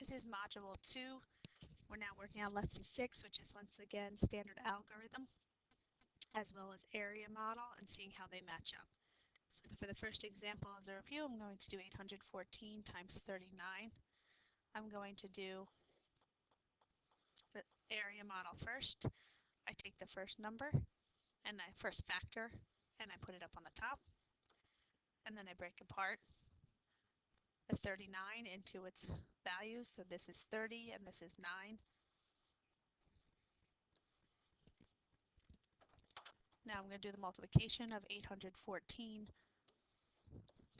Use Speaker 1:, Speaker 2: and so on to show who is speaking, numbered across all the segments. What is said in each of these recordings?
Speaker 1: This is Module 2. We're now working on Lesson 6, which is once again standard algorithm, as well as area model, and seeing how they match up. So for the first example as a review, I'm going to do 814 times 39. I'm going to do the area model first. I take the first number, and first factor, and I put it up on the top. And then I break apart the 39 into its values. So this is 30 and this is 9. Now I'm going to do the multiplication of 814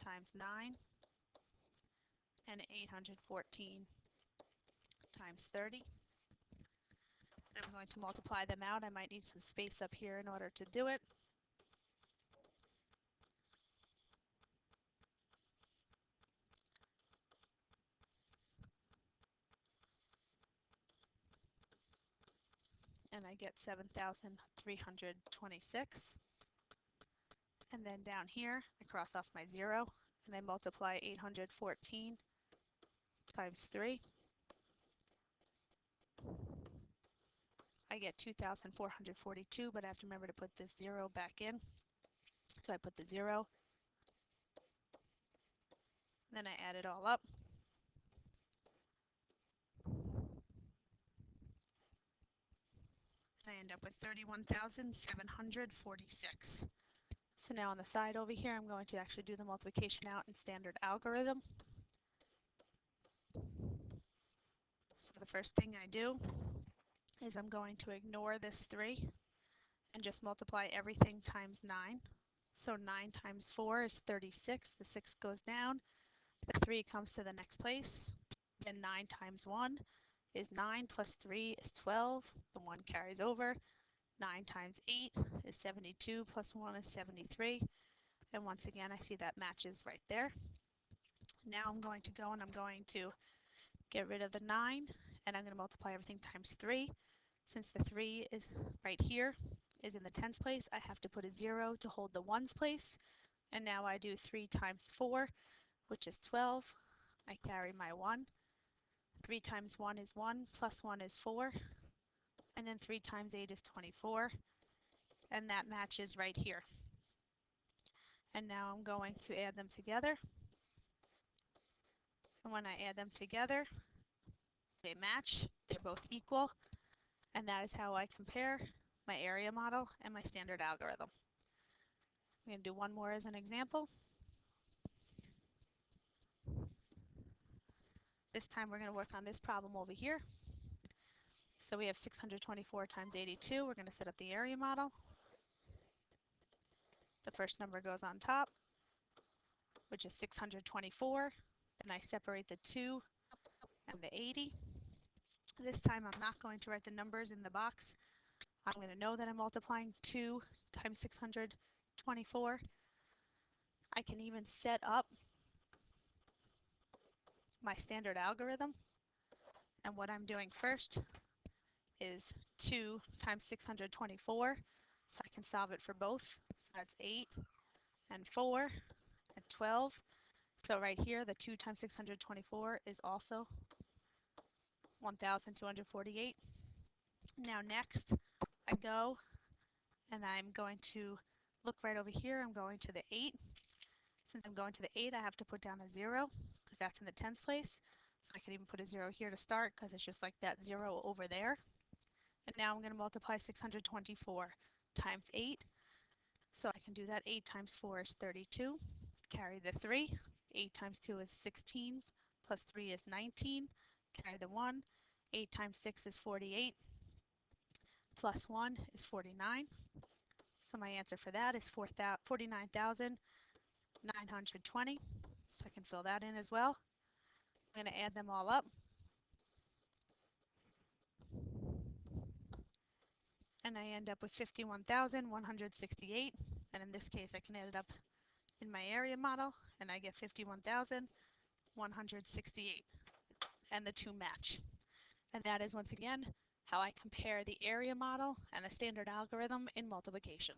Speaker 1: times 9 and 814 times 30. And I'm going to multiply them out. I might need some space up here in order to do it. And I get 7,326. And then down here, I cross off my 0, and I multiply 814 times 3. I get 2,442, but I have to remember to put this 0 back in. So I put the 0, then I add it all up. And I end up with 31,746. So now on the side over here, I'm going to actually do the multiplication out in standard algorithm. So the first thing I do is I'm going to ignore this 3 and just multiply everything times 9. So 9 times 4 is 36. The 6 goes down. The 3 comes to the next place. Then 9 times 1 is 9 plus 3 is 12. The 1 carries over. 9 times 8 is 72 plus 1 is 73. And once again, I see that matches right there. Now I'm going to go and I'm going to get rid of the 9, and I'm going to multiply everything times 3. Since the 3 is right here, is in the tens place, I have to put a 0 to hold the ones place. And now I do 3 times 4, which is 12. I carry my 1. 3 times 1 is 1, plus 1 is 4. And then 3 times 8 is 24. And that matches right here. And now I'm going to add them together. And when I add them together, they match, they're both equal, and that is how I compare my area model and my standard algorithm. I'm going to do one more as an example. This time we're going to work on this problem over here. So we have 624 times 82. We're going to set up the area model. The first number goes on top, which is 624. Then I separate the 2 and the 80. This time I'm not going to write the numbers in the box. I'm going to know that I'm multiplying 2 times 624. I can even set up my standard algorithm. And what I'm doing first is 2 times 624. So I can solve it for both. So that's 8 and 4 and 12. So right here, the 2 times 624 is also 1,248. Now next, I go and I'm going to look right over here. I'm going to the 8. Since I'm going to the 8, I have to put down a 0 because that's in the tens place. So I can even put a 0 here to start because it's just like that 0 over there. And now I'm going to multiply 624 times 8. So I can do that. 8 times 4 is 32. Carry the 3. 8 times 2 is 16. Plus 3 is 19. Carry the 1. 8 times 6 is 48. Plus 1 is 49. So my answer for that is 49,920. So I can fill that in as well. I'm going to add them all up. And I end up with 51,168. And in this case, I can add it up in my area model, and I get 51,168. And the two match. And that is, once again, how I compare the area model and the standard algorithm in multiplication.